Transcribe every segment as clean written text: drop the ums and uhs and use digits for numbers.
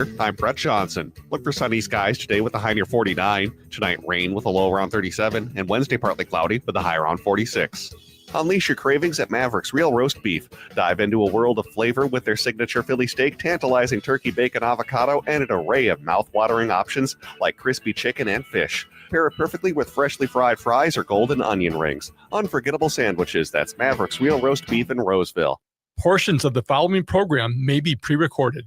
I'm Brett Johnson. Look for sunny skies today with a high near 49. Tonight, rain with a low around 37. And Wednesday, partly cloudy with a high around 46. Unleash your cravings at Maverick's Real Roast Beef. Dive into a world of flavor with their signature Philly steak, tantalizing turkey bacon avocado, and an array of mouth-watering options like crispy chicken and fish. Pair it perfectly with freshly fried fries or golden onion rings. Unforgettable sandwiches. That's Maverick's Real Roast Beef in Roseville. Portions of the following program may be pre-recorded.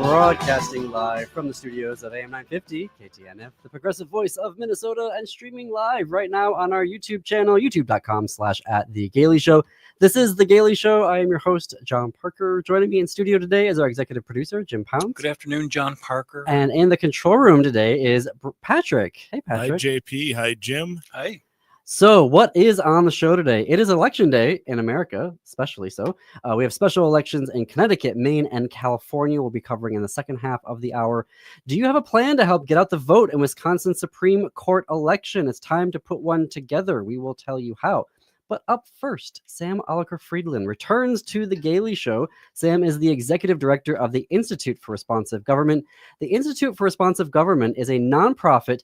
Broadcasting live from the studios of AM 950, KTNF, the progressive voice of Minnesota, and streaming live right now on our YouTube channel, youtube.com/@TheGailey Show. This is The Gailey Show. I am your host, John Parker. Joining me in studio today is our executive producer, Jim Pounds. Good afternoon, John Parker. And in the control room today is Patrick. Hey, Patrick. Hi, JP. Hi, Jim. Hi. So what is on the show today? It is election day in America, especially so. We have special elections in Connecticut, Maine, and California we'll be covering in the second half of the hour. Do you have a plan to help get out the vote in Wisconsin Supreme Court election? It's time to put one together. We will tell you how. But up first, Sam Oliker-Friedland returns to The Gailey Show. Sam is the executive director of the Institute for Responsive Government. The Institute for Responsive Government is a nonprofit,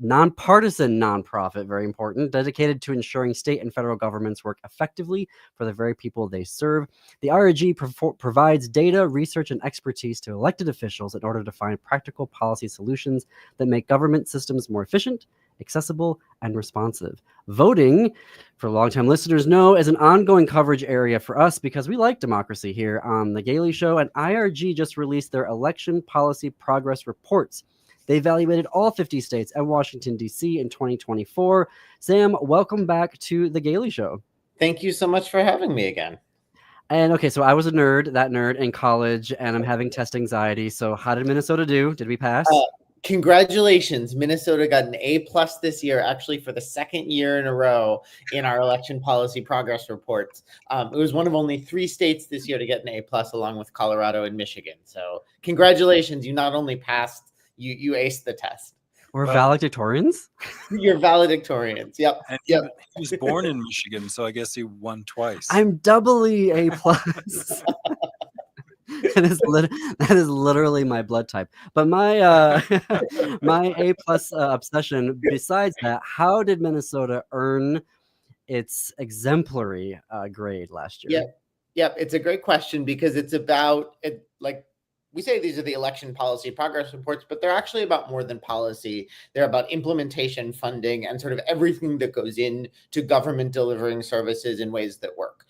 nonpartisan nonprofit, very important, dedicated to ensuring state and federal governments work effectively for the very people they serve. The IRG provides data, research, and expertise to elected officials in order to find practical policy solutions that make government systems more efficient, accessible, and responsive. Voting, for longtime listeners know, is an ongoing coverage area for us because we like democracy here on The Gailey Show, and IRG just released their election policy progress reports. They evaluated all 50 states and Washington, D.C. in 2024. Sam, welcome back to The Gailey Show. Thank you so much for having me again. And okay, so I was that nerd in college, and I'm having test anxiety. So how did Minnesota do? Did we pass? Congratulations. Minnesota got an A+ this year, actually for the second year in a row in our election policy progress reports. It was one of only 3 states this year to get an A+, along with Colorado and Michigan. So congratulations. You not only passed, you aced the test. We're valedictorians? You're valedictorians. Yep. And yep. He was born in Michigan, so I guess he won twice. I'm doubly A+. That is literally my blood type. But my my A+ obsession, besides that, how did Minnesota earn its exemplary grade last year? Yep. It's a great question because it's about it, like we say these are the election policy progress reports, but they're actually about more than policy. They're about implementation, funding, and sort of everything that goes into government delivering services in ways that work.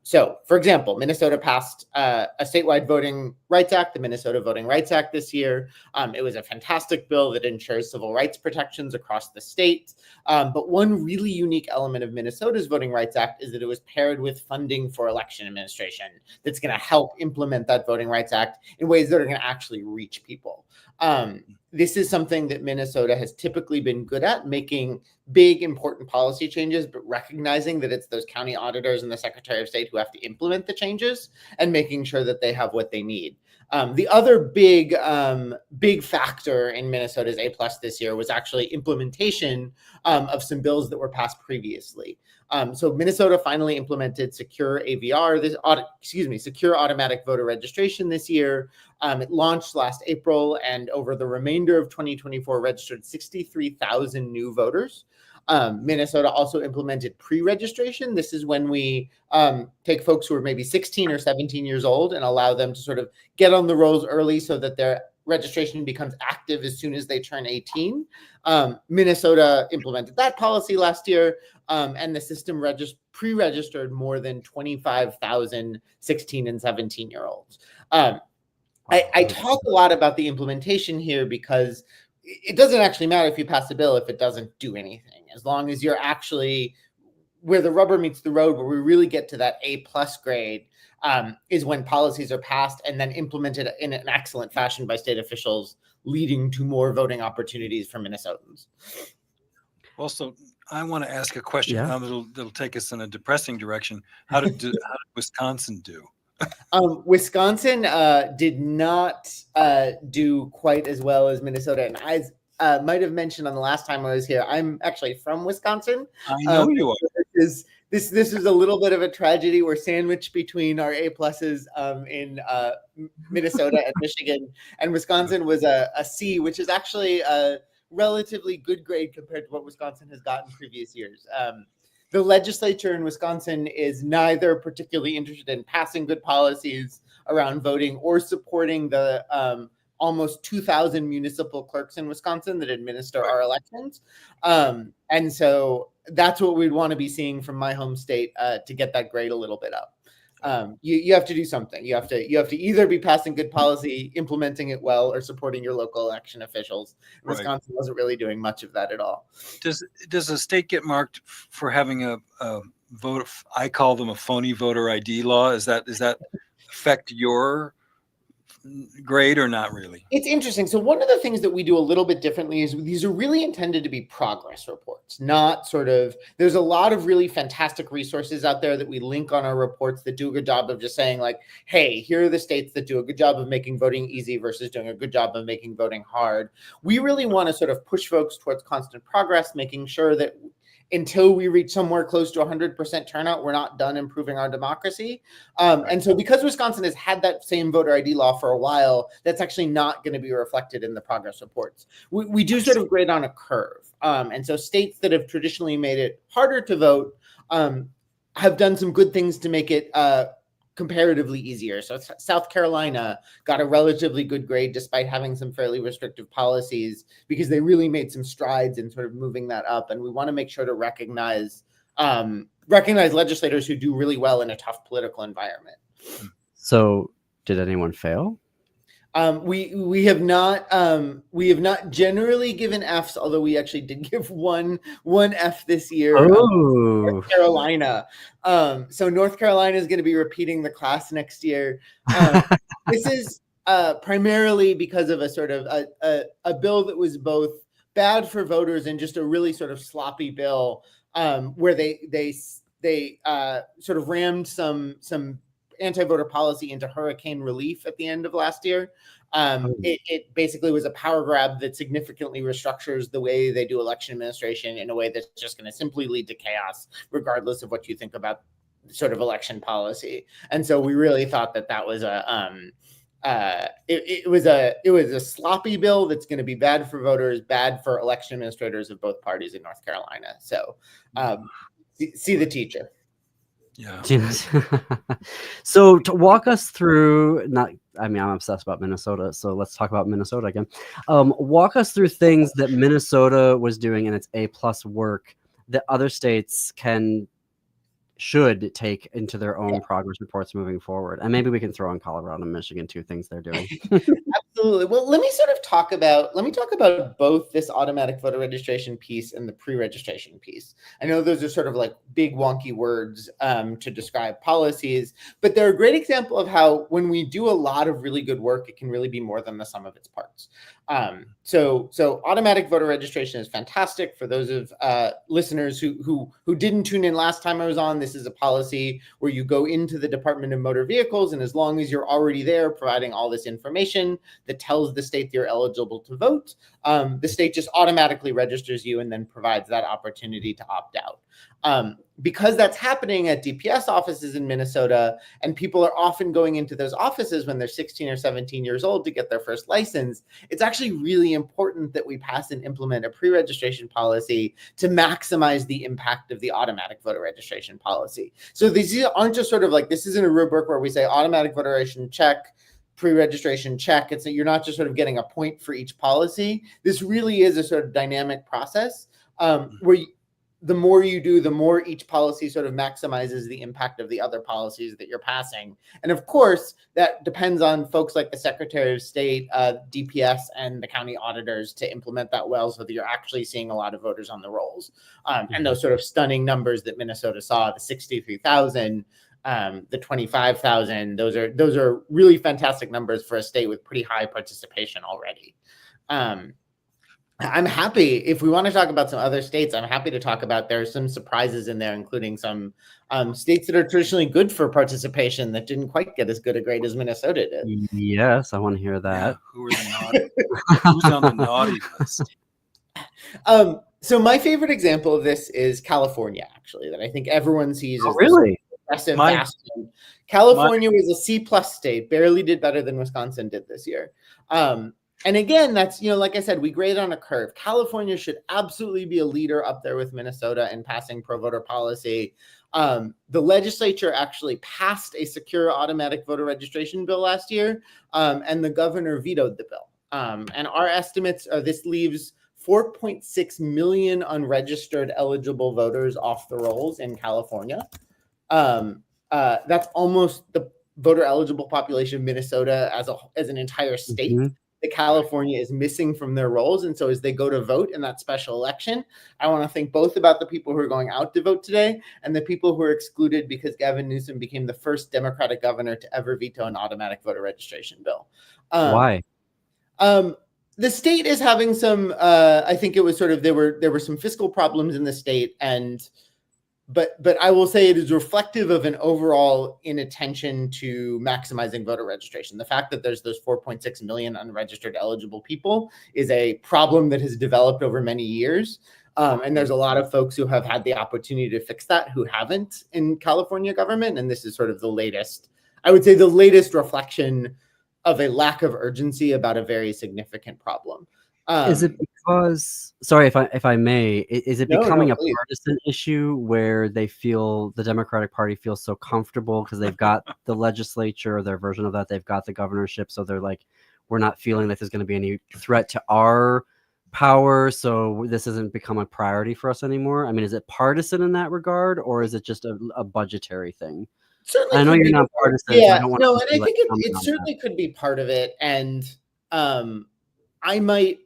So, for example, Minnesota passed a statewide Voting Rights Act, the Minnesota Voting Rights Act this year. It was a fantastic bill that ensures civil rights protections across the state. But one really unique element of Minnesota's Voting Rights Act is that it was paired with funding for election administration that's going to help implement that Voting Rights Act in ways that are going to actually reach people. This is something that Minnesota has typically been good at, making big, important policy changes, but recognizing that it's those county auditors and the Secretary of State who have to implement the changes and making sure that they have what they need. The other big factor in Minnesota's A+ this year was actually implementation of some bills that were passed previously. So Minnesota finally implemented secure AVR, secure automatic voter registration this year. It launched last April, and over the remainder of 2024 registered 63,000 new voters. Minnesota also implemented pre-registration. This is when we take folks who are maybe 16 or 17 years old and allow them to sort of get on the rolls early so that their registration becomes active as soon as they turn 18. Minnesota implemented that policy last year, and the system pre-registered more than 25,000 16 and 17-year-olds. I talk a lot about the implementation here because it doesn't actually matter if you pass a bill if it doesn't do anything, as long as you're actually where the rubber meets the road, where we really get to that A+ grade, is when policies are passed and then implemented in an excellent fashion by state officials, leading to more voting opportunities for Minnesotans. Also, I want to ask a question now that'll take us in a depressing direction. How did Wisconsin do? Wisconsin did not do quite as well as Minnesota. And might have mentioned on the last time I was here, I'm actually from Wisconsin. I know you are. This is a little bit of a tragedy. We're sandwiched between our A pluses in Minnesota and Michigan, and Wisconsin was a C, which is actually a relatively good grade compared to what Wisconsin has gotten in previous years. The legislature in Wisconsin is neither particularly interested in passing good policies around voting or supporting the almost 2,000 municipal clerks in Wisconsin that administer our elections. And so that's what we'd want to be seeing from my home state to get that grade a little bit up. You have to do something. You have to either be passing good policy, implementing it well, or supporting your local election officials. Right. Wisconsin wasn't really doing much of that at all. Does a state get marked for having a vote? I call them a phony voter ID law. Does that affect your grade or not really? It's interesting. So one of the things that we do a little bit differently is these are really intended to be progress reports, not sort of, there's a lot of really fantastic resources out there that we link on our reports that do a good job of just saying like, hey, here are the states that do a good job of making voting easy versus doing a good job of making voting hard. We really want to sort of push folks towards constant progress, making sure that until we reach somewhere close to 100% turnout, we're not done improving our democracy. And so because Wisconsin has had that same voter ID law for a while, that's actually not going to be reflected in the progress reports. We do sort of grade on a curve. And so states that have traditionally made it harder to vote have done some good things to make it comparatively easier. So South Carolina got a relatively good grade despite having some fairly restrictive policies because they really made some strides in sort of moving that up. And we want to make sure to recognize legislators who do really well in a tough political environment. So did anyone fail? We have not generally given Fs, although we actually did give one F this year. Oh, North Carolina. So North Carolina is going to be repeating the class next year. This is primarily because of a sort of a bill that was both bad for voters and just a really sort of sloppy bill where they sort of rammed some anti-voter policy into hurricane relief at the end of last year. It basically was a power grab that significantly restructures the way they do election administration in a way that's just going to simply lead to chaos, regardless of what you think about sort of election policy. And so we really thought that was it was a sloppy bill that's going to be bad for voters, bad for election administrators of both parties in North Carolina. So see the teacher. Yeah. So to walk us through, I'm obsessed about Minnesota, so let's talk about Minnesota again. Walk us through things that Minnesota was doing in its A+ work that other states should take into their own progress reports moving forward. And maybe we can throw in Colorado and Michigan too, things they're doing. Absolutely. Well, let me talk about both this automatic voter registration piece and the pre-registration piece. I know those are sort of like big wonky words to describe policies, but they're a great example of how when we do a lot of really good work, it can really be more than the sum of its parts. So automatic voter registration is fantastic. For those of listeners who didn't tune in last time I was on, this is a policy where you go into the Department of Motor Vehicles, and as long as you're already there providing all this information that tells the state you're eligible to vote, the state just automatically registers you and then provides that opportunity to opt out. Because that's happening at DPS offices in Minnesota, and people are often going into those offices when they're 16 or 17 years old to get their first license, it's actually really important that we pass and implement a pre-registration policy to maximize the impact of the automatic voter registration policy. So these aren't just sort of like, this isn't a rubric where we say automatic voter registration check, pre-registration check. It's that you're not just sort of getting a point for each policy. This really is a sort of dynamic process where the more you do, the more each policy sort of maximizes the impact of the other policies that you're passing. And of course, that depends on folks like the Secretary of State, DPS, and the county auditors to implement that well so that you're actually seeing a lot of voters on the rolls. And those sort of stunning numbers that Minnesota saw, the 63,000, the 25,000, those are really fantastic numbers for a state with pretty high participation already. I'm happy, if we want to talk about some other states, I'm happy to talk about, there are some surprises in there, including some states that are traditionally good for participation that didn't quite get as good a grade as Minnesota did. Yes, I want to hear that. Yeah, who's on the naughty list? So my favorite example of this is California, actually, that I think everyone sees Oh, as really? aggressive Mine- bastion. California was a C+ state, barely did better than Wisconsin did this year. And again, that's, like I said, we grade on a curve. California should absolutely be a leader up there with Minnesota in passing pro-voter policy. The legislature actually passed a secure automatic voter registration bill last year, and the governor vetoed the bill. And our estimates are this leaves 4.6 million unregistered eligible voters off the rolls in California. That's almost the voter eligible population of Minnesota as an entire state. Mhm. That California is missing from their rolls. And so as they go to vote in that special election, I want to think both about the people who are going out to vote today and the people who are excluded because Gavin Newsom became the first Democratic governor to ever veto an automatic voter registration bill. Why? The state is having some, I think it was sort of, there were some fiscal problems in the state, but I will say it is reflective of an overall inattention to maximizing voter registration. The fact that there's those 4.6 million unregistered eligible people is a problem that has developed over many years. And there's a lot of folks who have had the opportunity to fix that who haven't in California government. And this is sort of the latest, I would say the latest reflection of a lack of urgency about a very significant problem. Is it because, sorry if I may, is it No, becoming no, a please. partisan issue where they feel the Democratic Party feels so comfortable because they've got the legislature or their version of that, they've got the governorship, so they're like, we're not feeling that there's going to be any threat to our power, so this isn't become a priority for us anymore? I mean, is it partisan in that regard, or is it just a budgetary thing? Certainly I know could you're be not part- partisan. So I Yeah, don't want no, to and I think comment it on certainly could be part of it. And I might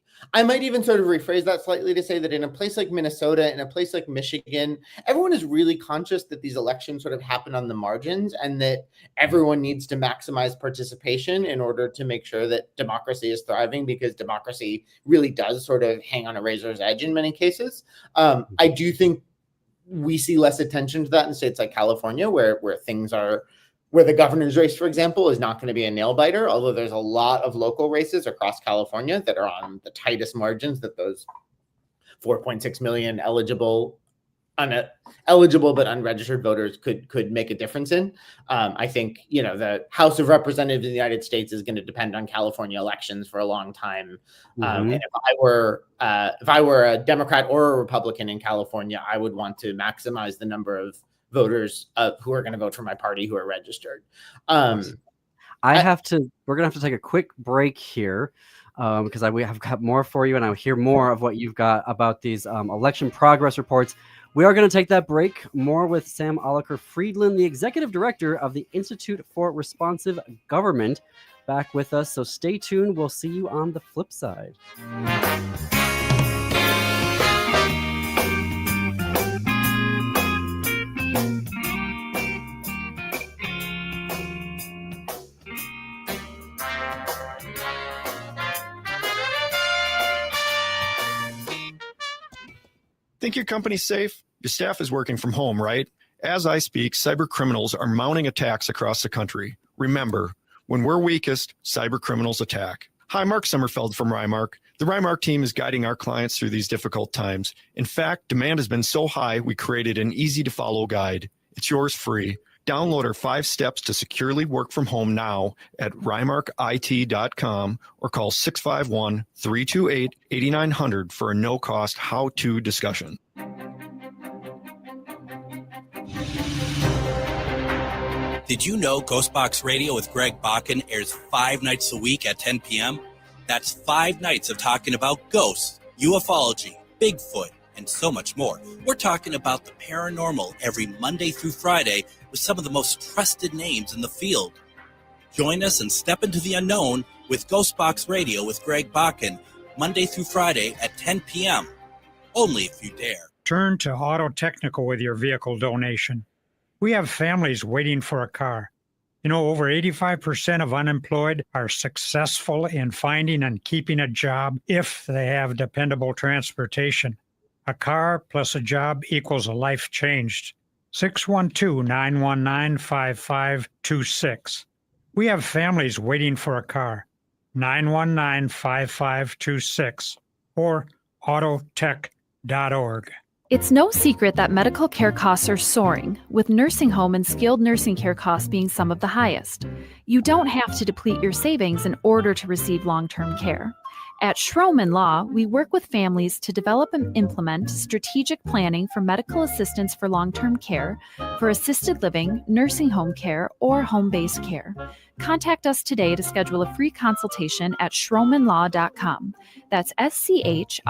even sort of rephrase that slightly to say that in a place like Minnesota, in a place like Michigan, everyone is really conscious that these elections sort of happen on the margins and that everyone needs to maximize participation in order to make sure that democracy is thriving, because democracy really does sort of hang on a razor's edge in many cases. I do think we see less attention to that in states like California, where things are, where the governor's race, for example, is not going to be a nail biter, although there's a lot of local races across California that are on the tightest margins that those 4.6 million eligible but unregistered voters could make a difference in. I think, the House of Representatives in the United States is going to depend on California elections for a long time. And if I were a Democrat or a Republican in California, I would want to maximize the number of voters who are going to vote for my party who are registered. we're gonna have to take a quick break here because we have got more for you, and I'll hear more of what you've got about these election progress reports. We are going to take that break. More with Sam Oliker Friedland, the executive director of the Institute for Responsive Government, back with us. So stay tuned. We'll see you on the flip side. Think your company's safe? Your staff is working from home, right? As I speak, cyber criminals are mounting attacks across the country. Remember, when we're weakest, cyber criminals attack. Hi, Mark Sommerfeld from Rymark. The Rymark team is guiding our clients through these difficult times. In fact, demand has been so high, we created an easy-to-follow guide. It's yours free. Download our 5 steps to securely work from home now at rymarkit.com or call 651-328-8900 for a no-cost how-to discussion. Did you know Ghostbox Radio with Greg Bakken airs 5 nights a week at 10 p.m.? That's 5 nights of talking about ghosts, ufology, Bigfoot, and so much more. We're talking about the paranormal every Monday through Friday with some of the most trusted names in the field. Join us and step into the unknown with Ghostbox Radio with Greg Bakken, Monday through Friday at 10 p.m. Only if you dare. Turn to Auto Technical with your vehicle donation. We have families waiting for a car. Over 85% of unemployed are successful in finding and keeping a job if they have dependable transportation. A car plus a job equals a life changed. 612-919-5526. We have families waiting for a car. 919-5526. Or autotech.org. It's no secret that medical care costs are soaring, with nursing home and skilled nursing care costs being some of the highest. You don't have to deplete your savings in order to receive long-term care. At Schroman Law, we work with families to develop and implement strategic planning for medical assistance for long-term care, for assisted living, nursing home care, or home-based care. Contact us today to schedule a free consultation at schromenlaw.com. That's SCHROMEN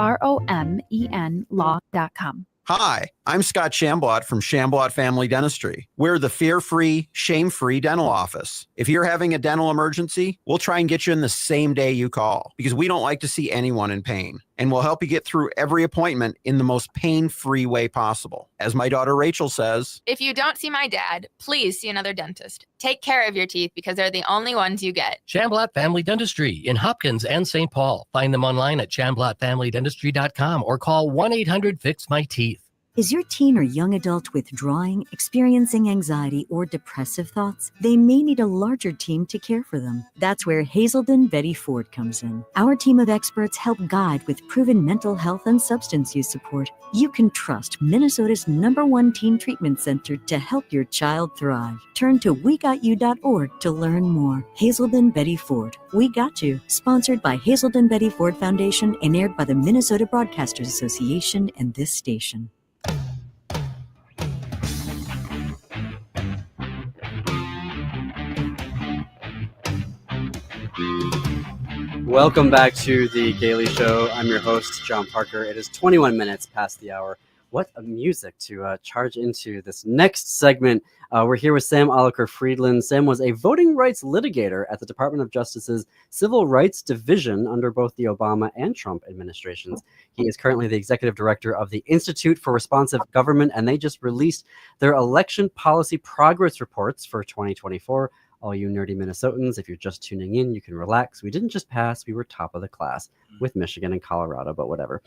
law.com. Hi, I'm Scott Shamblot from Shamblot Family Dentistry. We're the fear-free, shame-free dental office. If you're having a dental emergency, we'll try and get you in the same day you call because we don't like to see anyone in pain. And we'll help you get through every appointment in the most pain-free way possible. As my daughter Rachel says, if you don't see my dad, please see another dentist. Take care of your teeth because they're the only ones you get. Shamblot Family Dentistry in Hopkins and St. Paul. Find them online at shamblotfamilydentistry.com or call 1-800-FIX-MY-TEETH. Is your teen or young adult withdrawing, experiencing anxiety, or depressive thoughts? They may need a larger team to care for them. That's where Hazelden Betty Ford comes in. Our team of experts help guide with proven mental health and substance use support. You can trust Minnesota's #1 teen treatment center to help your child thrive. Turn to wegotyou.org to learn more. Hazelden Betty Ford. We Got You. Sponsored by Hazelden Betty Ford Foundation and aired by the Minnesota Broadcasters Association and this station. Welcome back to the Gailey Show. I'm your host, John Parker. It is 21 minutes past the hour. What a music to charge into this next segment. We're here with Sam Oliker Friedland. Sam was a voting rights litigator at the Department of Justice's Civil Rights Division under both the Obama and Trump administrations. He is currently the executive director of the Institute for Responsive Government, and they just released their election policy progress reports for 2024. All you nerdy Minnesotans, if you're just tuning in, you can relax. We didn't just pass, we were top of the class with Michigan and Colorado, but whatever.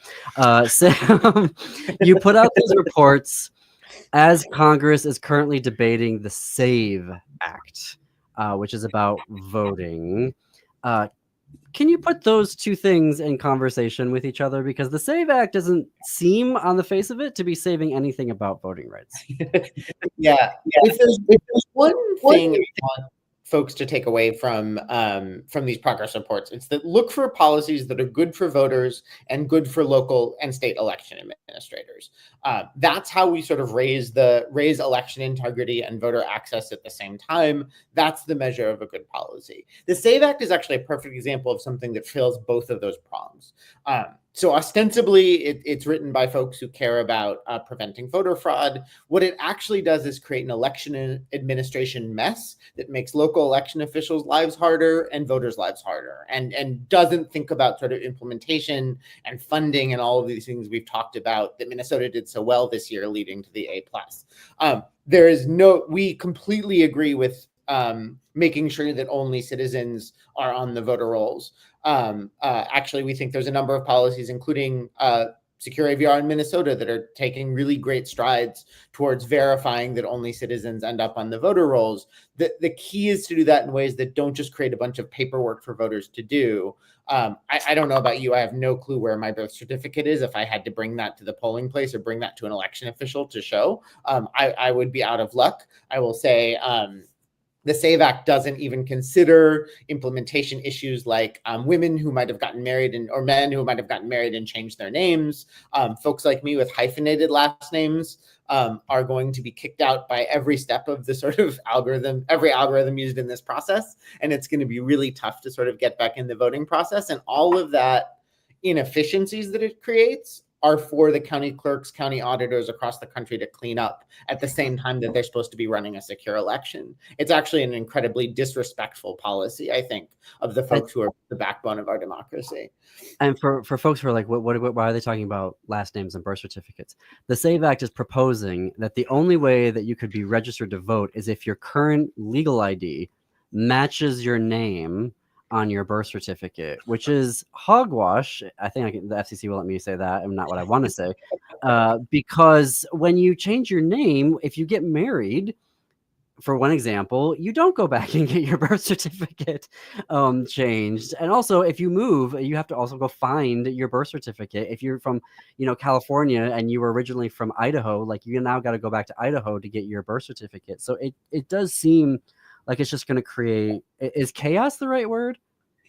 Sam, you put out these reports as Congress is currently debating the SAVE Act, which is about voting. Can you put those two things in conversation with each other? Because the SAVE Act doesn't seem on the face of it to be saving anything about voting rights. Yeah. If there's one thing I want folks to take away from these progress reports, it's that look for policies that are good for voters and good for local and state election administrators. That's how we sort of raise election integrity and voter access at the same time. That's the measure of a good policy. The SAVE Act is actually a perfect example of something that fills both of those prongs. So ostensibly, it's written by folks who care about preventing voter fraud. What it actually does is create an election administration mess that makes local election officials' lives harder and voters' lives harder, and doesn't think about sort of implementation and funding and all of these things we've talked about that Minnesota did so well this year, leading to the A+. We completely agree with making sure that only citizens are on the voter rolls. Actually, we think there's a number of policies, including Secure AVR in Minnesota, that are taking really great strides towards verifying that only citizens end up on the voter rolls. The key is to do that in ways that don't just create a bunch of paperwork for voters to do. I don't know about you. I have no clue where my birth certificate is. If I had to bring that to the polling place or bring that to an election official to show, I would be out of luck. I will say, the SAVE Act doesn't even consider implementation issues like women who might have gotten married or men who might have gotten married and changed their names. Folks like me with hyphenated last names are going to be kicked out by every step of the sort of every algorithm used in this process. And it's going to be really tough to sort of get back in the voting process. And all of that inefficiencies that it creates are for the county clerks, county auditors across the country to clean up at the same time that they're supposed to be running a secure election. It's actually an incredibly disrespectful policy, I think, of the folks who are the backbone of our democracy. And for folks who are like, why are they talking about last names and birth certificates? The SAVE Act is proposing that the only way that you could be registered to vote is if your current legal ID matches your name on your birth certificate, which is hogwash. I think the FCC will let me say that, and not what I want to say, because when you change your name, if you get married, for one example, you don't go back and get your birth certificate changed. And also, if you move, you have to also go find your birth certificate. If you're from, California and you were originally from Idaho, like you now got to go back to Idaho to get your birth certificate. So it does seem like it's just going to create, is chaos the right word?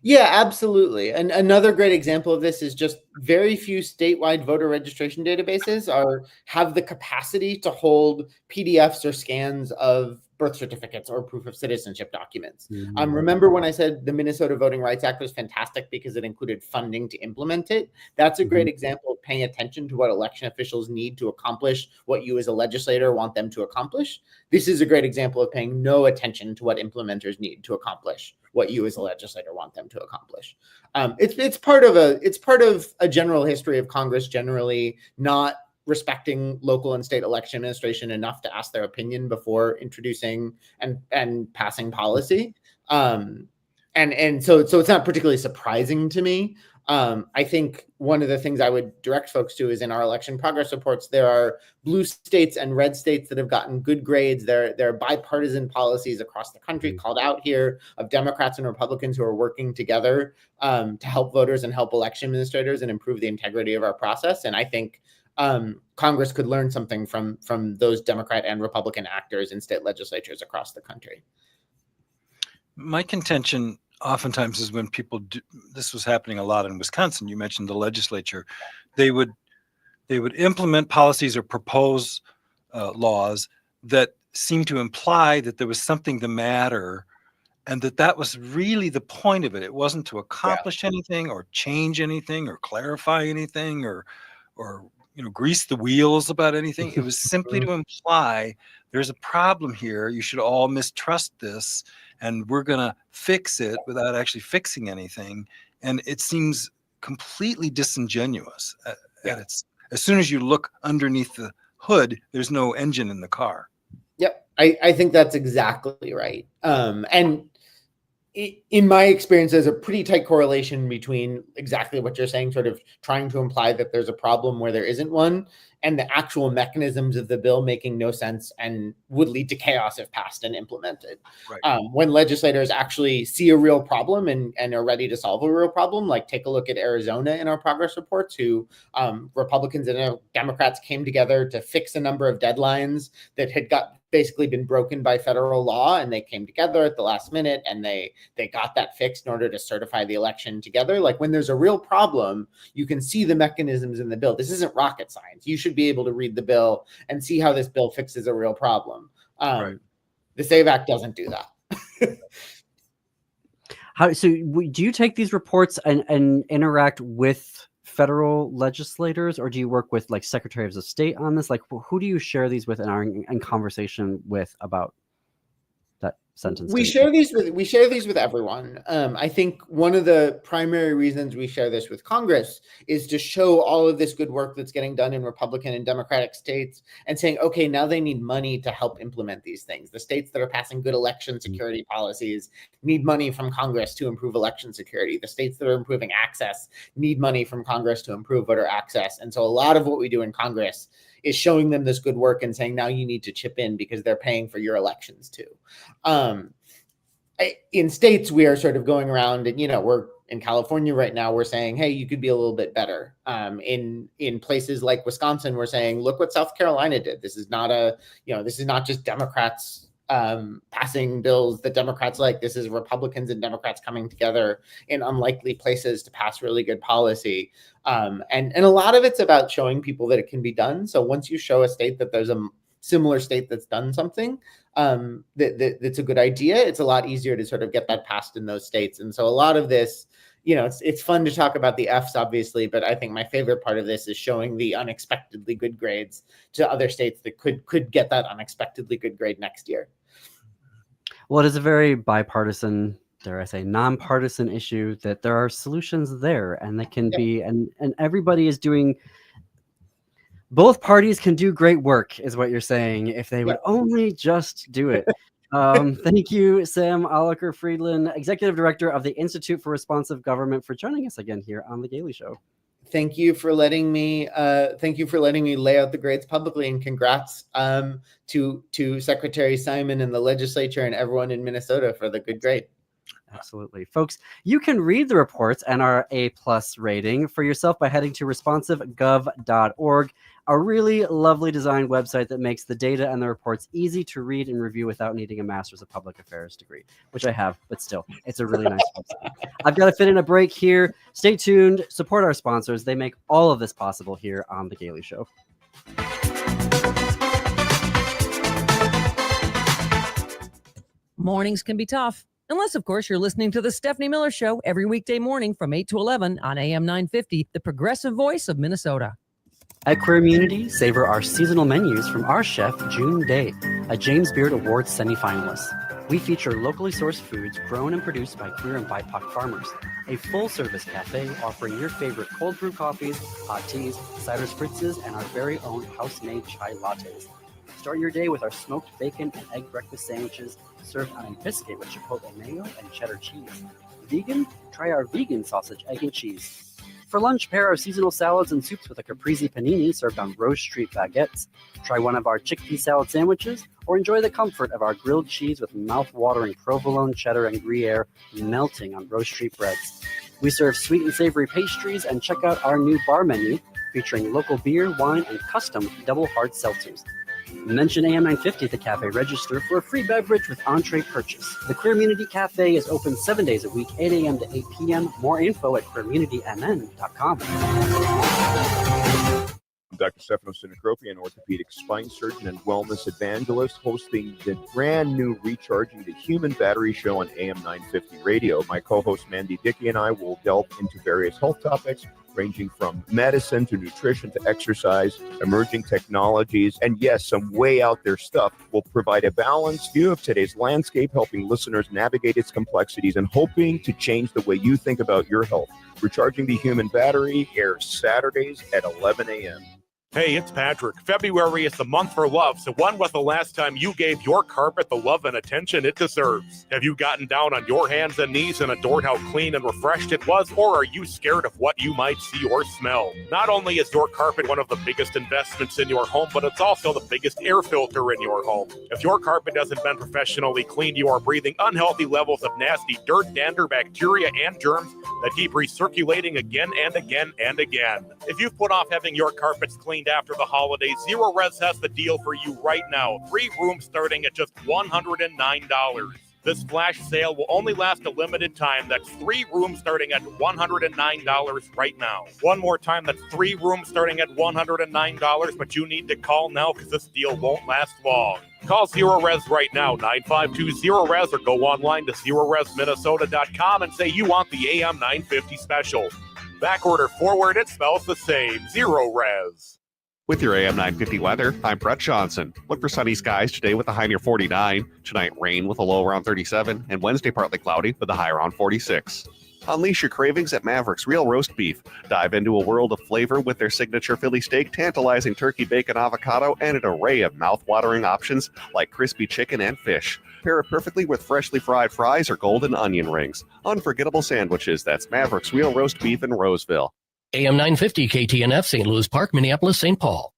Yeah, absolutely. And another great example of this is just very few statewide voter registration databases have the capacity to hold PDFs or scans of birth certificates or proof of citizenship documents. Remember when I said the Minnesota Voting Rights Act was fantastic because it included funding to implement it? That's a great example of paying attention to what election officials need to accomplish what you as a legislator want them to accomplish. This is a great example of paying no attention to what implementers need to accomplish what you as a legislator want them to accomplish. It's part of a general history of Congress generally not respecting local and state election administration enough to ask their opinion before introducing and passing policy. And so it's not particularly surprising to me. I think one of the things I would direct folks to is in our election progress reports, there are blue states and red states that have gotten good grades. There are bipartisan policies across the country called out here of Democrats and Republicans who are working together to help voters and help election administrators and improve the integrity of our process. And I think Congress could learn something from those Democrat and Republican actors in state legislatures across the country. My contention oftentimes is when people do, this was happening a lot in Wisconsin. You mentioned the legislature. They would implement policies or propose laws that seemed to imply that there was something the matter, and that was really the point of it. It wasn't to accomplish anything or change anything or clarify anything or grease the wheels about anything. It was simply to imply there's a problem here. You should all mistrust this, and we're going to fix it without actually fixing anything. And it seems completely disingenuous. As soon as you look underneath the hood, there's no engine in the car. Yep, I think that's exactly right. And in my experience, there's a pretty tight correlation between exactly what you're saying, sort of trying to imply that there's a problem where there isn't one, and the actual mechanisms of the bill making no sense and would lead to chaos if passed and implemented. Right. When legislators actually see a real problem and are ready to solve a real problem, like take a look at Arizona in our progress reports, who Republicans and Democrats came together to fix a number of deadlines that had basically been broken by federal law, and they came together at the last minute and they got that fixed in order to certify the election together. Like when there's a real problem, you can see the mechanisms in the bill. This isn't rocket science. You should be able to read the bill and see how this bill fixes a real problem. Right. The SAVE Act doesn't do that. So do you take these reports and interact with federal legislators, or do you work with like secretaries of state on this? Like, who do you share these with and are in conversation with about that sentence? We share these with everyone. I think one of the primary reasons we share this with Congress is to show all of this good work that's getting done in Republican and Democratic states and saying, okay, now they need money to help implement these things. The states that are passing good election security policies need money from Congress to improve election security. The states that are improving access need money from Congress to improve voter access. And so a lot of what we do in Congress is showing them this good work and saying, now you need to chip in because they're paying for your elections too. In states, we are sort of going around and, we're in California right now, we're saying, hey, you could be a little bit better. In places like Wisconsin, we're saying, look what South Carolina did. This is not just Democrats passing bills that Democrats like. This is Republicans and Democrats coming together in unlikely places to pass really good policy. And a lot of it's about showing people that it can be done. So once you show a state that there's a similar state that's done something that's a good idea, it's a lot easier to sort of get that passed in those states. And so a lot of this, it's fun to talk about the Fs, obviously, but I think my favorite part of this is showing the unexpectedly good grades to other states that could get that unexpectedly good grade next year. Well, it is a very bipartisan, dare I say, nonpartisan issue that there are solutions there, and they can be, and everybody is doing. Both parties can do great work, is what you're saying, if they would only just do it. Thank you, Sam Alliker-Friedland, Executive Director of the Institute for Responsive Government, for joining us again here on The Galey Show. thank you for letting me lay out the grades publicly, and congrats to Secretary Simon and the legislature and everyone in Minnesota for the good grade. Absolutely. Folks, you can read the reports and our A+ rating for yourself by heading to responsivegov.org, a really lovely designed website that makes the data and the reports easy to read and review without needing a Master's of Public Affairs degree, which I have, but still, it's a really nice website. I've got to fit in a break here. Stay tuned. Support our sponsors. They make all of this possible here on The Gailey Show. Mornings can be tough. Unless, of course, you're listening to The Stephanie Miller Show every weekday morning from 8 to 11 on AM 950, the progressive voice of Minnesota. At Queermunity, savor our seasonal menus from our chef, June Day, a James Beard Awards semifinalist. We feature locally sourced foods grown and produced by queer and BIPOC farmers. A full-service cafe offering your favorite cold brew coffees, hot teas, cider spritzes, and our very own house-made chai lattes. Start your day with our smoked bacon and egg breakfast sandwiches served on a biscuit with chipotle mayo and cheddar cheese. Vegan? Try our vegan sausage, egg, and cheese. For lunch, pair our seasonal salads and soups with a caprese panini served on Rose Street baguettes. Try one of our chickpea salad sandwiches, or enjoy the comfort of our grilled cheese with mouth-watering provolone, cheddar, and Gruyere melting on Rose Street breads. We serve sweet and savory pastries, and check out our new bar menu featuring local beer, wine, and custom double hard seltzers. Mention AM 950 at the cafe register for a free beverage with entree purchase. The Queermunity Cafe is open 7 days a week, 8 a.m. to 8 p.m. More info at queermunitymn.com. I'm Dr. Stefano Sinacropi, an orthopedic spine surgeon and wellness evangelist, hosting the brand new Recharging the Human Battery show on AM 950 radio. My co-host Mandy Dickey and I will delve into various health topics, ranging from medicine to nutrition to exercise, emerging technologies, and yes, some way out there stuff. Will provide a balanced view of today's landscape, helping listeners navigate its complexities and hoping to change the way you think about your health. Recharging the Human Battery airs Saturdays at 11 a.m. Hey, it's Patrick. February is the month for love, so when was the last time you gave your carpet the love and attention it deserves? Have you gotten down on your hands and knees and adored how clean and refreshed it was, or are you scared of what you might see or smell? Not only is your carpet one of the biggest investments in your home, but it's also the biggest air filter in your home. If your carpet hasn't been professionally cleaned, you are breathing unhealthy levels of nasty dirt, dander, bacteria, and germs that keep recirculating again and again and again. If you've put off having your carpets cleaned after the holidays, Zero Res has the deal for you right now. 3 rooms starting at just $109. This flash sale will only last a limited time. That's 3 rooms starting at $109 right now. One more time, that's 3 rooms starting at $109, but you need to call now because this deal won't last long. Call Zero Res right now, 952-ZERO-RES, or go online to ZeroResMinnesota.com and say you want the AM 950 special. Back order forward, it smells the same. Zero Res. With your AM 950 weather, I'm Brett Johnson. Look for sunny skies today with a high near 49. Tonight, rain with a low around 37. And Wednesday, partly cloudy with a high around 46. Unleash your cravings at Mavericks Real Roast Beef. Dive into a world of flavor with their signature Philly steak, tantalizing turkey bacon avocado, and an array of mouth-watering options like crispy chicken and fish. Pair it perfectly with freshly fried fries or golden onion rings. Unforgettable sandwiches. That's Mavericks Real Roast Beef in Roseville. AM 950 KTNF, St. Louis Park, Minneapolis, St. Paul.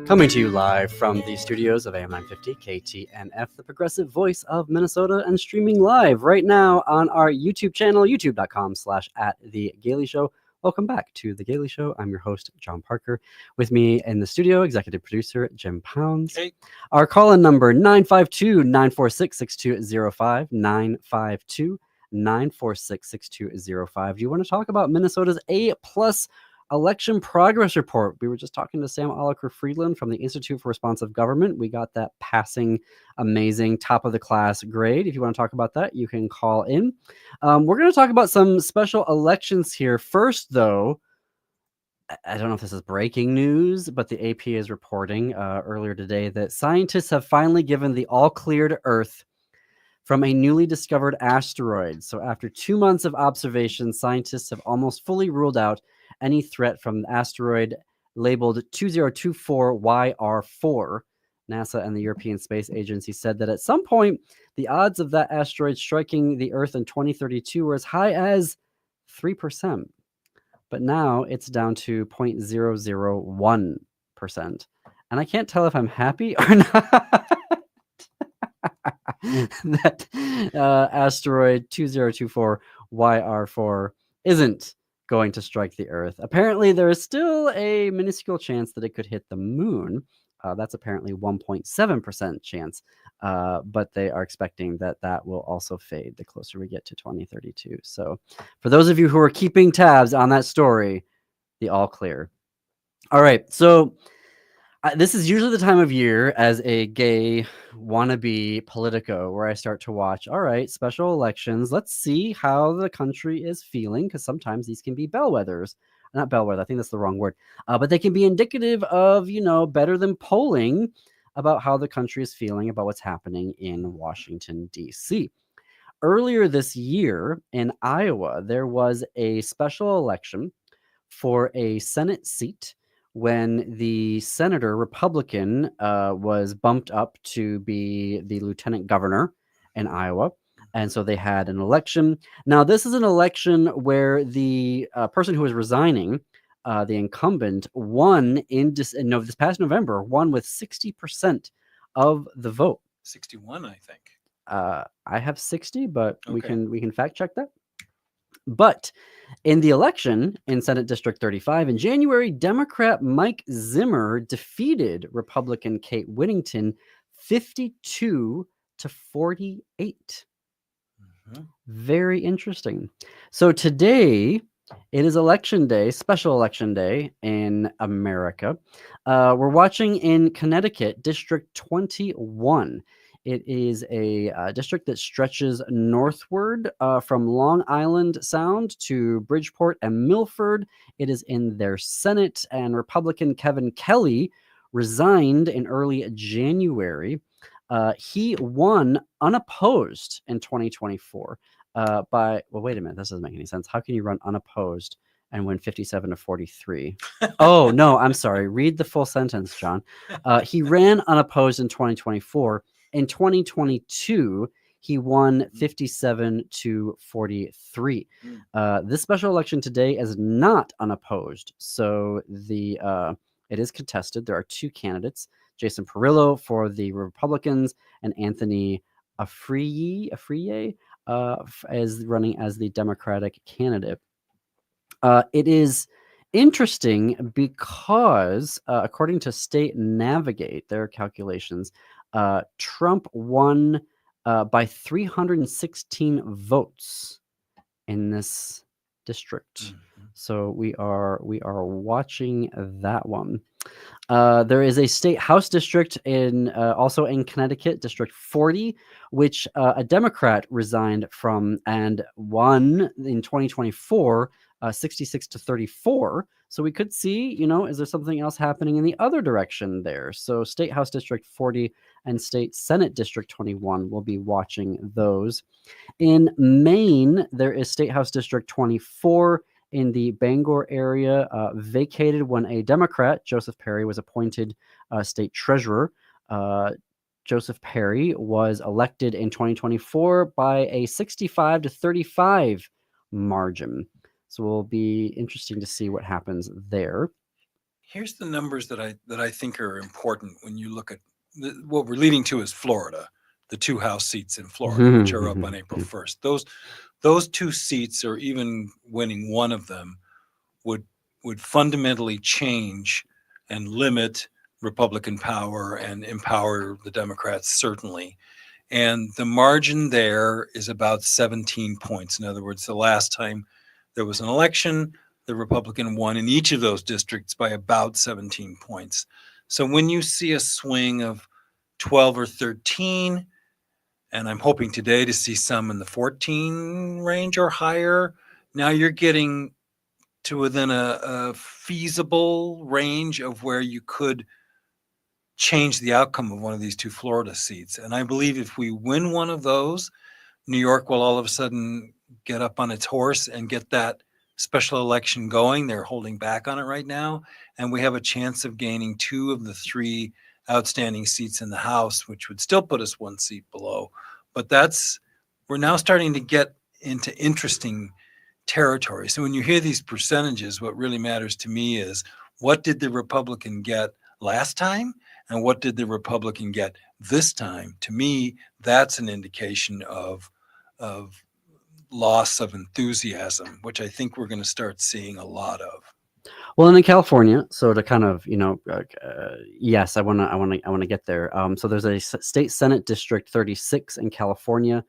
Coming to you live from the studios of AM 950 KTNF, the progressive voice of Minnesota, and streaming live right now on our YouTube channel, youtube.com/@thegailey show. Welcome back to The Gailey Show. I'm your host, John Parker. With me in the studio, executive producer Jim Pounds. Hey. Our call-in number, 952-946-6205, 952-946-6205. Do you want to talk about Minnesota's A+ election progress report? We were just talking to Sam Oliker-Friedland from the Institute for Responsive Government. We got that passing, amazing, top-of-the-class grade. If you want to talk about that, you can call in. We're going to talk about some special elections here. First, though, I don't know if this is breaking news, but the AP is reporting earlier today that scientists have finally given the all-clear to Earth from a newly discovered asteroid. So after 2 months of observation, scientists have almost fully ruled out any threat from the asteroid labeled 2024 YR4. NASA and the European Space Agency said that at some point, the odds of that asteroid striking the Earth in 2032 were as high as 3%. But now it's down to 0.001%. And I can't tell if I'm happy or not that asteroid 2024 YR4 isn't going to strike the Earth. Apparently, there is still a minuscule chance that it could hit the moon. That's apparently 1.7% chance, but they are expecting that that will also fade the closer we get to 2032. So for those of you who are keeping tabs on that story, the all clear. All right, so this is usually the time of year as a gay wannabe Politico where I start to watch, all right, special elections. Let's see how the country is feeling, because sometimes these can be bellwethers. Not bellwether, I think that's the wrong word. But they can be indicative of, better than polling about how the country is feeling about what's happening in Washington, D.C. Earlier this year in Iowa, there was a special election for a Senate seat when the senator Republican was bumped up to be the lieutenant governor in Iowa. And so they had an election. Now, this is an election where the person who was resigning, the incumbent, won this past November, won with 60% of the vote. 61, I think. I have 60, but we Okay. can fact check that. But in the election in Senate District 35 in January, Democrat Mike Zimmer defeated Republican Kate Whittington 52 to 48. Very interesting. So today it is election day, special election day in America. We're watching in Connecticut, District 21. It is a district that stretches northward from Long Island Sound to Bridgeport and Milford. It is in their Senate, and Republican Kevin Kelly resigned in early January. He won unopposed in 2024 wait a minute, this doesn't make any sense. How can you run unopposed and win 57 to 43? Oh, no, I'm sorry. Read the full sentence, John. He ran unopposed in 2024. In 2022, he won 57 to 43. This special election today is not unopposed. So it is contested. There are two candidates, Jason Perillo for the Republicans and Anthony Afriye as running as the Democratic candidate. It is interesting because according to State Navigate, their calculations, Trump won by 316 votes in this district. So we are watching that one. There is a state house district also in Connecticut, District 40, which a Democrat resigned from and won in 2024, 66 to 34. So we could see, is there something else happening in the other direction there? So State House District 40 and State Senate District 21, we'll be watching those. In Maine, there is State House District 24 in the Bangor area, vacated when a Democrat, Joseph Perry, was appointed state treasurer. Joseph Perry was elected in 2024 by a 65 to 35 margin. So it'll be interesting to see what happens there. Here's the numbers that I think are important when you look at what we're leading to is Florida, the two House seats in Florida, which are up on April 1st. Those two seats, or even winning one of them, would fundamentally change and limit Republican power and empower the Democrats, certainly. And the margin there is about 17 points. In other words, the last time there was an election, the Republican won in each of those districts by about 17 points. So when you see a swing of 12 or 13, and I'm hoping today to see some in the 14 range or higher, now you're getting to within a feasible range of where you could change the outcome of one of these two Florida seats. And I believe if we win one of those, New York will all of a sudden get up on its horse and get that special election going. They're holding back on it right now. And we have a chance of gaining two of the three outstanding seats in the House, which would still put us 1 seat below. But we're now starting to get into interesting territory. So when you hear these percentages, what really matters to me is what did the Republican get last time and what did the Republican get this time? To me, that's an indication of loss of enthusiasm, which I think we're going to start seeing a lot of. Well, and in California, so to kind of, yes, I want to get there. So there's a state Senate District 36 in California.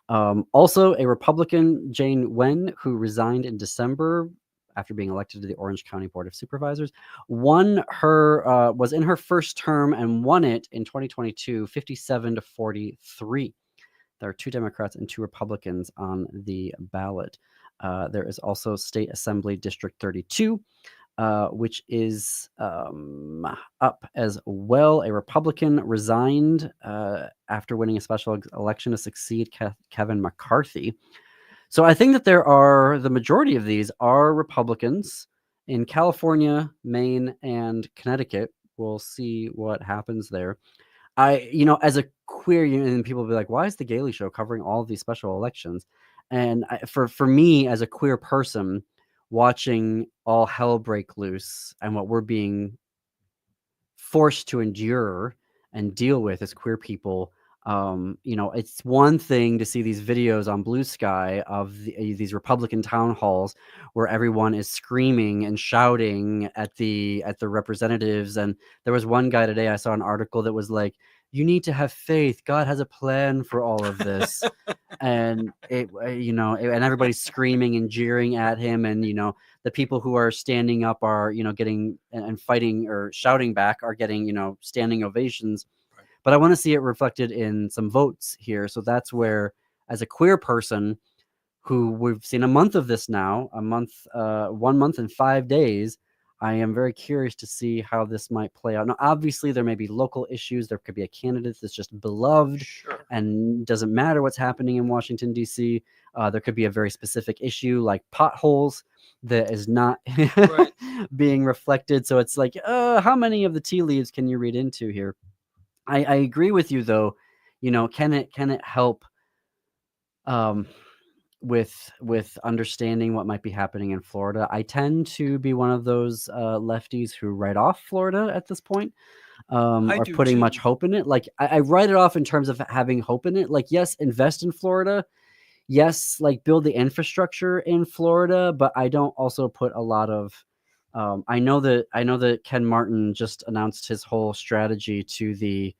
Also, a Republican, Jane Wen, who resigned in December after being elected to the Orange County Board of Supervisors, was in her first term and won it in 2022, 57-43. There are 2 Democrats and 2 Republicans on the ballot. There is also State Assembly District 32, which is up as well. A Republican resigned after winning a special election to succeed Kevin McCarthy. So I think that the majority of these are Republicans in California, Maine, and Connecticut. We'll see what happens there. As a queer, and people will be like, why is the Gailey Show covering all of these special elections? And for me, as a queer person, watching all hell break loose and what we're being forced to endure and deal with as queer people, it's one thing to see these videos on Blue Sky of these Republican town halls where everyone is screaming and shouting at the representatives. And there was one guy today, I saw an article that was like, you need to have faith. God has a plan for all of this. And and everybody's screaming and jeering at him. And, the people who are standing up are, getting and fighting or shouting back are getting, standing ovations. But I want to see it reflected in some votes here. So that's where, as a queer person who we've seen a month of this now, 1 month and 5 days, I am very curious to see how this might play out. Now, obviously, there may be local issues. There could be a candidate that's just beloved and doesn't matter what's happening in Washington, D.C. There could be a very specific issue like potholes that is not being reflected. So it's like, how many of the tea leaves can you read into here? I agree with you, though. Can it help with understanding what might be happening in Florida? I tend to be one of those lefties who write off Florida at this point, or putting much hope in it. Like I write it off in terms of having hope in it. Like, yes, invest in Florida. Yes, like build the infrastructure in Florida, but I don't also put a lot of. I know that Ken Martin just announced his whole strategy to the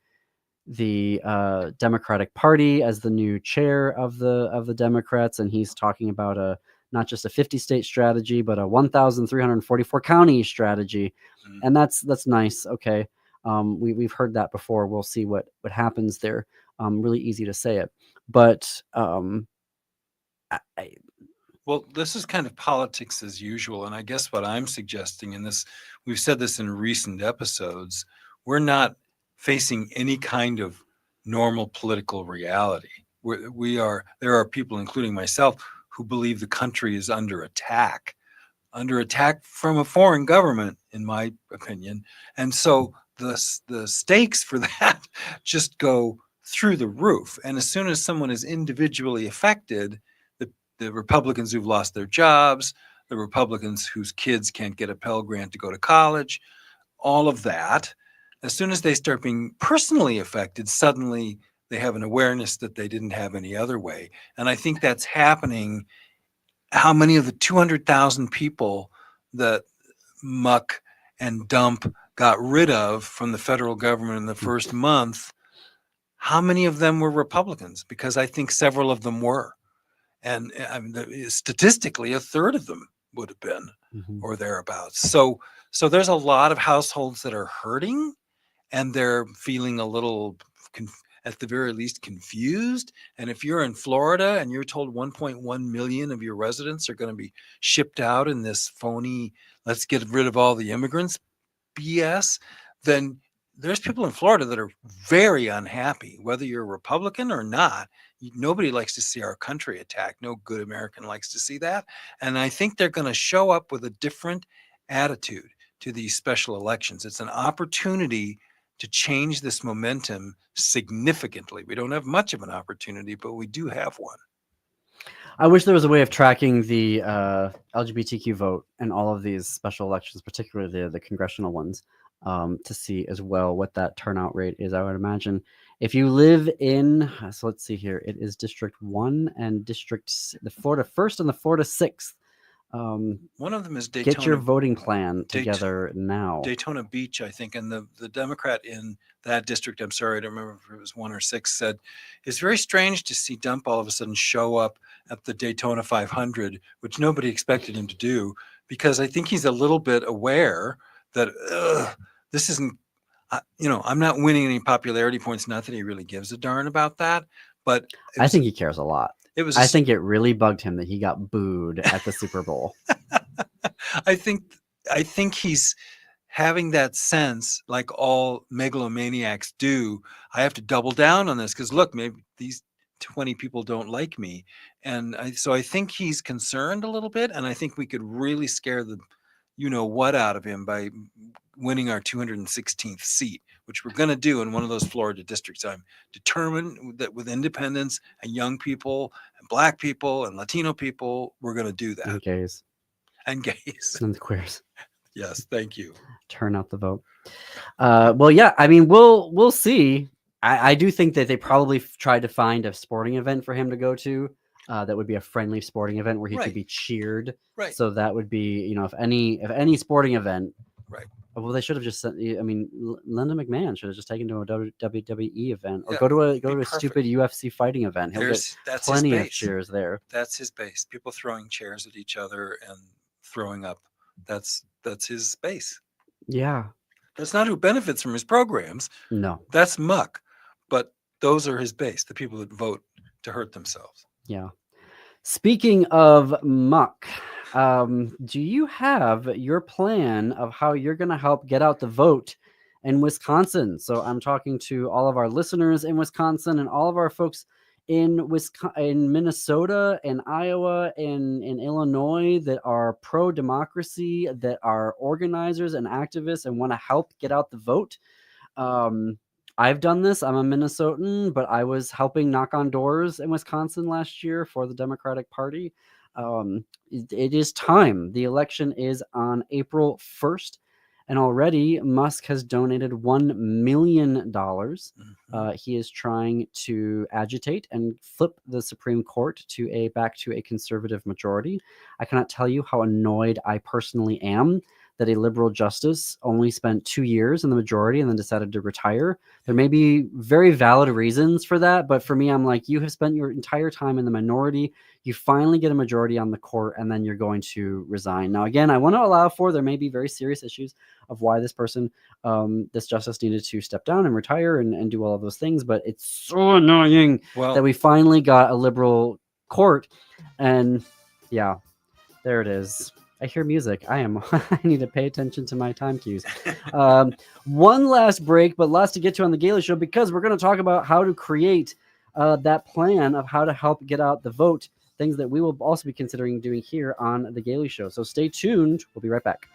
Democratic Party as the new chair of the Democrats, and he's talking about not just a 50-state strategy, but a 1,344 county strategy, and that's nice. Okay, we've heard that before. We'll see what happens there. Really easy to say it, but Well, this is kind of politics as usual, and I guess what I'm suggesting in this, we've said this in recent episodes, we're not facing any kind of normal political reality. There are people, including myself, who believe the country is under attack from a foreign government, in my opinion. And so the stakes for that just go through the roof. And as soon as someone is individually affected, the Republicans who've lost their jobs, the Republicans whose kids can't get a Pell Grant to go to college, all of that, as soon as they start being personally affected, suddenly they have an awareness that they didn't have any other way. And I think that's happening. How many of the 200,000 people that Muck and Dump got rid of from the federal government in the first month, how many of them were Republicans? Because I think several of them were. And I mean, statistically, a third of them would have been or thereabouts. So there's a lot of households that are hurting, and they're feeling a little, at the very least, confused. And if you're in Florida and you're told 1.1 million of your residents are going to be shipped out in this phony, let's get rid of all the immigrants BS, then there's people in Florida that are very unhappy, whether you're a Republican or not. Nobody likes to see our country attacked. No good American likes to see that. And I think they're going to show up with a different attitude to these special elections. It's an opportunity to change this momentum significantly. We don't have much of an opportunity, but we do have one. I wish there was a way of tracking the LGBTQ vote in all of these special elections, particularly the congressional ones, to see as well what that turnout rate is. I would imagine if you live in, so let's see here, it is District 1 and the Florida 1st and the Florida 6th. One of them is Daytona. Get your voting plan together now. Daytona Beach, I think, and the Democrat in that district, I'm sorry, I don't remember if it was 1 or 6, said, it's very strange to see Dump all of a sudden show up at the Daytona 500, which nobody expected him to do, because I think he's a little bit aware that this isn't, I'm not winning any popularity points, not that he really gives a darn about that, but I think he cares a lot. I think it really bugged him that he got booed at the Super Bowl. I think he's having that sense, like all megalomaniacs do. I have to double down on this because look, maybe these 20 people don't like me, and so I think he's concerned a little bit, and I think we could really scare the what out of him by winning our 216th seat, which we're going to do in one of those Florida districts. I'm determined that with independents and young people and Black people and Latino people, we're going to do that. And gays. And gays. And the queers. Yes, thank you. Turn out the vote. Well, yeah, I mean, we'll see. I do think that they probably tried to find a sporting event for him to go to. That would be a friendly sporting event where he could be cheered. Right. So that would be, if any sporting event. Right. Well, they should have just sent. I mean, Linda McMahon should have just taken to a WWE event or Yeah, go to a perfect. stupid UFC fighting event. He'll get That's plenty his of base. cheers there. That's his base. People throwing chairs at each other and throwing up. That's his base. Yeah. That's not who benefits from his programs. No. That's muck. But those are his base, the people that vote to hurt themselves. Yeah. Speaking of muck, do you have your plan of how you're going to help get out the vote in Wisconsin? So I'm talking to all of our listeners in Wisconsin and all of our folks in Minnesota and Iowa and in Illinois that are pro-democracy, that are organizers and activists and want to help get out the vote. I've done this. I'm a Minnesotan, but I was helping knock on doors in Wisconsin last year for the Democratic Party. It is time. The election is on April 1st, and already Musk has donated $1 million. He is trying to agitate and flip the Supreme Court back to a conservative majority. I cannot tell you how annoyed I personally am that a liberal justice only spent 2 years in the majority and then decided to retire. There may be very valid reasons for that, but for me, I'm like, you have spent your entire time in the minority. You finally get a majority on the court, and then you're going to resign. Now, again, I want to allow for there may be very serious issues of why this person, this justice needed to step down and retire and do all of those things, but it's so annoying that we finally got a liberal court. And yeah, there it is. I hear music. I need to pay attention to my time cues. One last break, but lots to get to on the Gailey Show because we're going to talk about how to create that plan of how to help get out the vote, things that we will also be considering doing here on the Gailey Show. So stay tuned. We'll be right back.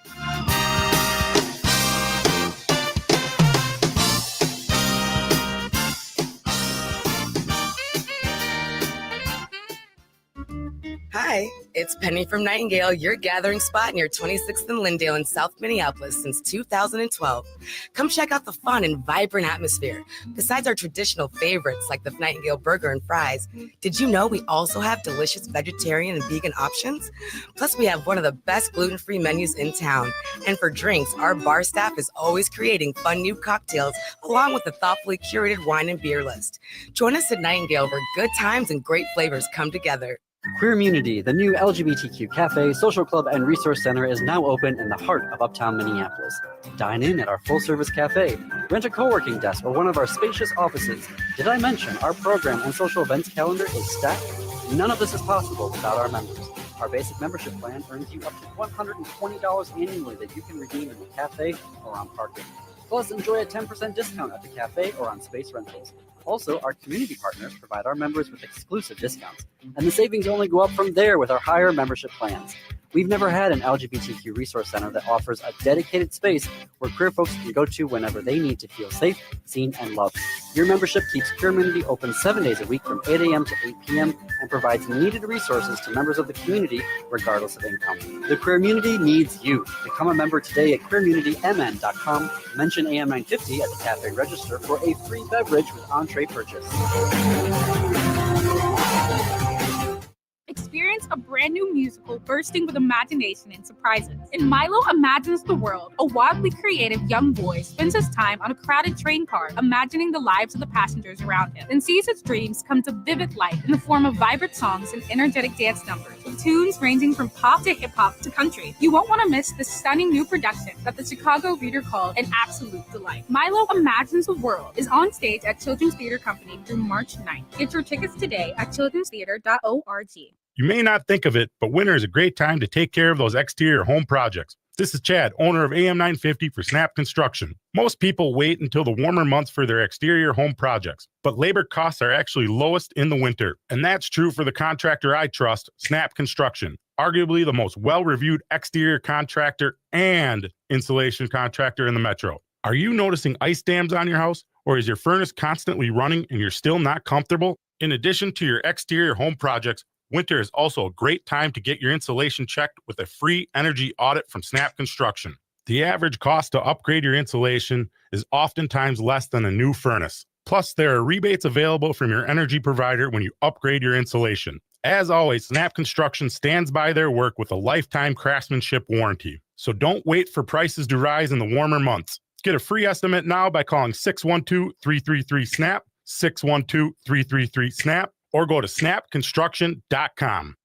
Hi, it's Penny from Nightingale, your gathering spot near 26th and Lindale in South Minneapolis since 2012. Come check out the fun and vibrant atmosphere. Besides our traditional favorites like the Nightingale burger and fries, did you know we also have delicious vegetarian and vegan options? Plus, we have one of the best gluten-free menus in town. And for drinks, our bar staff is always creating fun new cocktails along with a thoughtfully curated wine and beer list. Join us at Nightingale where good times and great flavors come together. Queermunity, the new LGBTQ cafe, social club, and resource center is now open in the heart of uptown Minneapolis. Dine in at our full-service cafe, rent a co-working desk or one of our spacious offices. Did I mention our program and social events calendar is stacked? None of this is possible without our members. Our basic membership plan earns you up to $120 annually that you can redeem in the cafe or on parking. Plus, enjoy a 10% discount at the cafe or on space rentals. Also, our community partners provide our members with exclusive discounts, and the savings only go up from there with our higher membership plans. We've never had an LGBTQ resource center that offers a dedicated space where queer folks can go to whenever they need to feel safe, seen, and loved. Your membership keeps Queermunity open 7 days a week from 8 a.m. to 8 p.m. and provides needed resources to members of the community regardless of income. The Queermunity needs you. Become a member today at queermunitymn.com. Mention AM950 at the cafe register for a free beverage with entree purchase. Experience a brand new musical bursting with imagination and surprises. In Milo Imagines the World, a wildly creative young boy spends his time on a crowded train car, imagining the lives of the passengers around him, and sees his dreams come to vivid life in the form of vibrant songs and energetic dance numbers, with tunes ranging from pop to hip-hop to country. You won't want to miss this stunning new production that the Chicago Reader called an absolute delight. Milo Imagines the World is on stage at Children's Theater Company through March 9th. Get your tickets today at childrenstheater.org. You may not think of it, but winter is a great time to take care of those exterior home projects. This is Chad, owner of AM 950 for Snap Construction. Most people wait until the warmer months for their exterior home projects, but labor costs are actually lowest in the winter. And that's true for the contractor I trust, Snap Construction. Arguably the most well-reviewed exterior contractor and insulation contractor in the metro. Are you noticing ice dams on your house? Or is your furnace constantly running and you're still not comfortable? In addition to your exterior home projects, winter is also a great time to get your insulation checked with a free energy audit from Snap Construction. The average cost to upgrade your insulation is oftentimes less than a new furnace. Plus, there are rebates available from your energy provider when you upgrade your insulation. As always, Snap Construction stands by their work with a lifetime craftsmanship warranty. So don't wait for prices to rise in the warmer months. Get a free estimate now by calling 612-333-SNAP, 612-333-SNAP, or go to snapconstruction.com.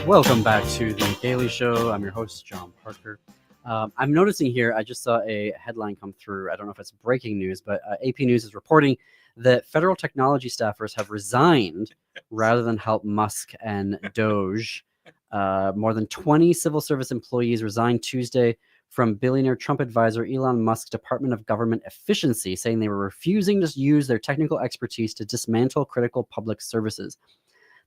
Welcome back to The Daily Show. I'm your host, John Parker. I'm noticing here, I just saw a headline come through. I don't know if it's breaking news, but AP News is reporting that federal technology staffers have resigned rather than help Musk and Doge. More than 20 civil service employees resigned Tuesday from billionaire Trump advisor Elon Musk's Department of Government Efficiency, saying they were refusing to use their technical expertise to dismantle critical public services.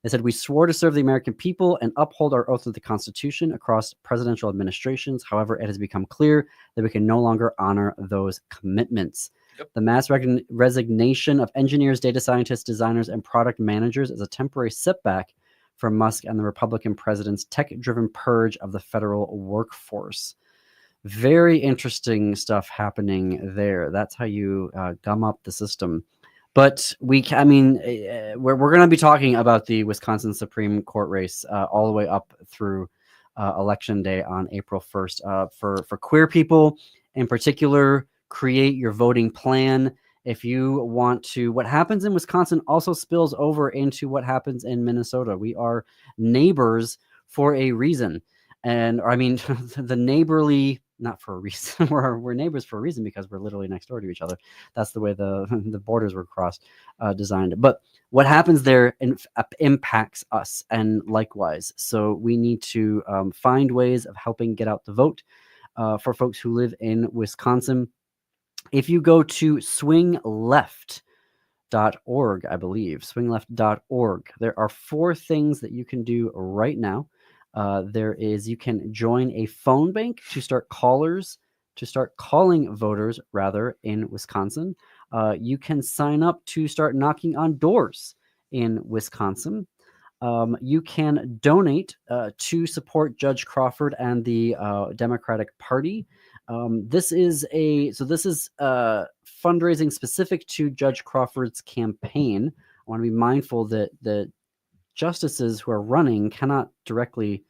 They said, "We swore to serve the American people and uphold our oath to the Constitution across presidential administrations. However, it has become clear that we can no longer honor those commitments." The mass resignation of engineers, data scientists, designers, and product managers is a temporary setback for Musk and the Republican president's tech-driven purge of the federal workforce. Very interesting stuff happening there. That's how you gum up the system. But we're going to be talking about the Wisconsin Supreme Court race all the way up through Election Day on April 1st. For queer people in particular, create your voting plan. If you want to, what happens in Wisconsin also spills over into what happens in Minnesota. We are neighbors for a reason. And the neighborly, not for a reason, we're neighbors for a reason because we're literally next door to each other. That's the way the borders were crossed, designed. But what happens there impacts us, and likewise. So we need to find ways of helping get out the vote for folks who live in Wisconsin. If you go to swingleft.org, I believe, swingleft.org, there are 4 things that you can do right now. You can join a phone bank to start calling voters in Wisconsin. You can sign up to start knocking on doors in Wisconsin. You can donate to support Judge Crawford and the Democratic Party. This is fundraising specific to Judge Crawford's campaign. I want to be mindful that the justices who are running cannot directly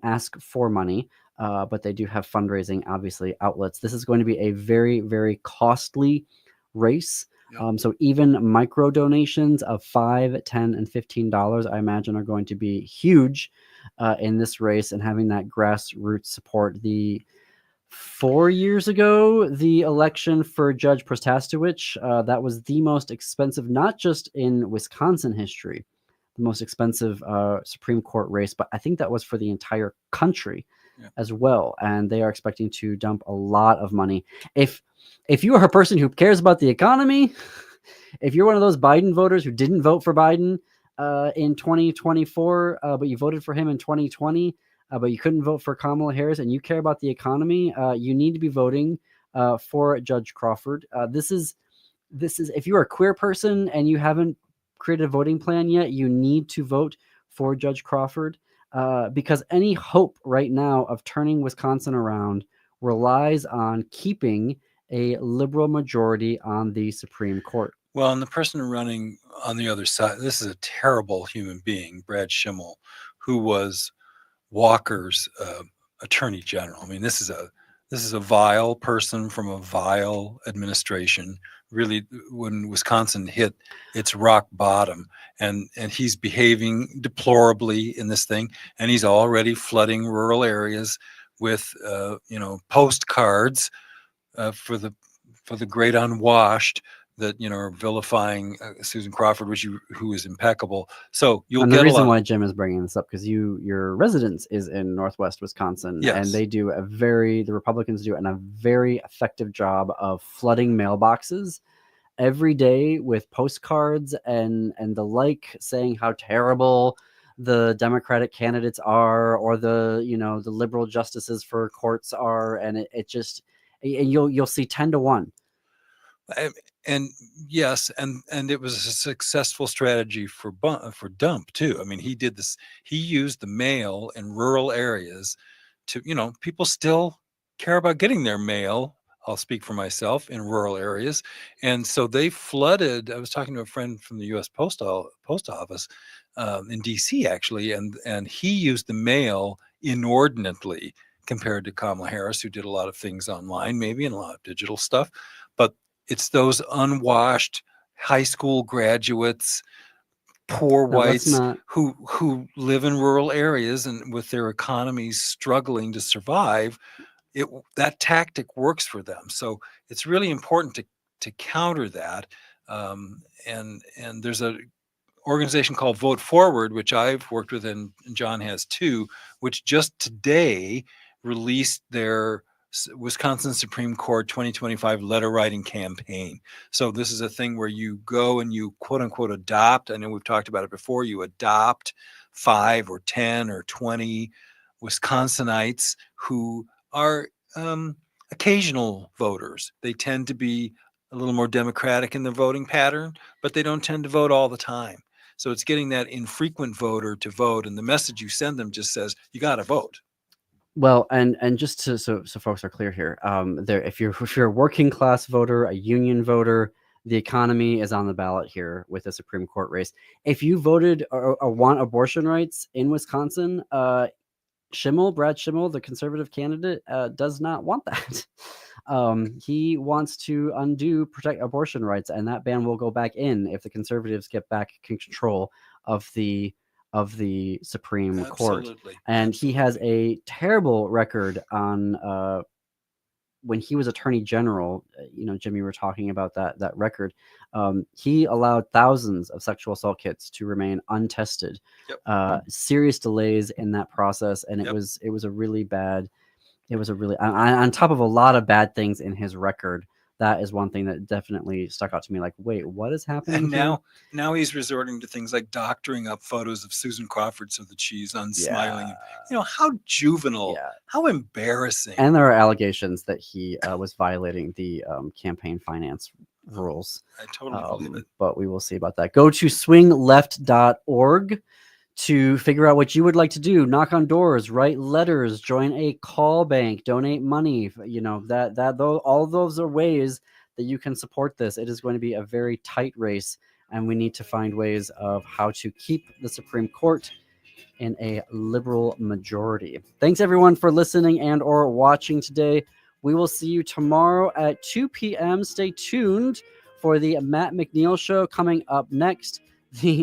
ask for money, but they do have fundraising, obviously, outlets. This is going to be a very, very costly race. So even micro donations of $5, $10, and $15, I imagine, are going to be huge in this race, and having that grassroots support. 4 years ago, the election for Judge Protasiewicz, that was the most expensive, not just in Wisconsin history, the most expensive Supreme Court race, but I think that was for the entire country. as well, and they are expecting to dump a lot of money. If you are a person who cares about the economy, if you're one of those Biden voters who didn't vote for Biden in 2024, but you voted for him in 2020, but you couldn't vote for Kamala Harris, and you care about the economy, you need to be voting for Judge Crawford. This is if you're a queer person and you haven't created a voting plan yet, you need to vote for Judge Crawford, because any hope right now of turning Wisconsin around relies on keeping a liberal majority on the Supreme Court. Well, and the person running on the other side, this is a terrible human being, Brad Schimmel, who was Walker's attorney general. I mean, this is a vile person from a vile administration. Really, when Wisconsin hit its rock bottom, and he's behaving deplorably in this thing, and he's already flooding rural areas with postcards for the great unwashed that are vilifying Susan Crawford, who is impeccable. So you'll and get the reason a lot. why Jim is bringing this up, because your residence is in Northwest Wisconsin, Yes. and they do the Republicans do a very effective job of flooding mailboxes every day with postcards and the like, saying how terrible the Democratic candidates are, or the liberal justices for courts are, and you'll see 10-1. And yes, and it was a successful strategy for Dump too. I mean, he did this. He used the mail in rural areas to, people still care about getting their mail. I'll speak for myself, in rural areas, and so they flooded. I was talking to a friend from the U.S. Post Office in D.C. actually, and he used the mail inordinately compared to Kamala Harris, who did a lot of things online, maybe, and a lot of digital stuff, but it's those unwashed high school graduates, poor whites who live in rural areas and with their economies struggling to survive. That tactic works for them. So it's really important to counter that. And there's a organization called Vote Forward, which I've worked with, and John has too, which just today released their Wisconsin Supreme Court 2025 letter writing campaign. So this is a thing where you go and you quote unquote adopt. I know we've talked about it before. You adopt 5 or 10 or 20 Wisconsinites who are occasional voters. They tend to be a little more democratic in their voting pattern, but they don't tend to vote all the time. So it's getting that infrequent voter to vote, and the message you send them just says, you got to vote. Well, and just so folks are clear here, if you're a working class voter, a union voter, the economy is on the ballot here with the Supreme Court race. If you voted or want abortion rights in Wisconsin, Brad Schimmel, the conservative candidate, does not want that. He wants to protect abortion rights, and that ban will go back in if the conservatives get back control of the Supreme Court. And he has a terrible record on when he was Attorney General. Jim, you were talking about that record. He allowed thousands of sexual assault kits to remain untested. Serious delays in that process, and it was a really bad. It was a really on top of a lot of bad things in his record. That is one thing that definitely stuck out to me. Like, wait, what is happening? And now he's resorting to things like doctoring up photos of Susan Crawford so that she's unsmiling. How juvenile, how embarrassing. And there are allegations that he was violating the campaign finance rules. I totally believe it. But we will see about that. Go to swingleft.org to figure out what you would like to do. Knock on doors, write letters, join a call bank, donate money. All those are ways that you can support this. It is going to be a very tight race, and we need to find ways of how to keep the Supreme Court in a liberal majority. Thanks everyone for listening and or watching today. We will see you tomorrow at 2 p.m. Stay tuned for the Matt McNeil Show coming up next.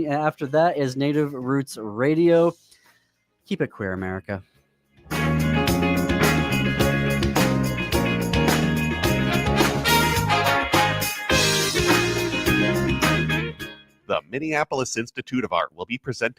After that is Native Roots Radio. Keep it queer, America. The Minneapolis Institute of Art will be presenting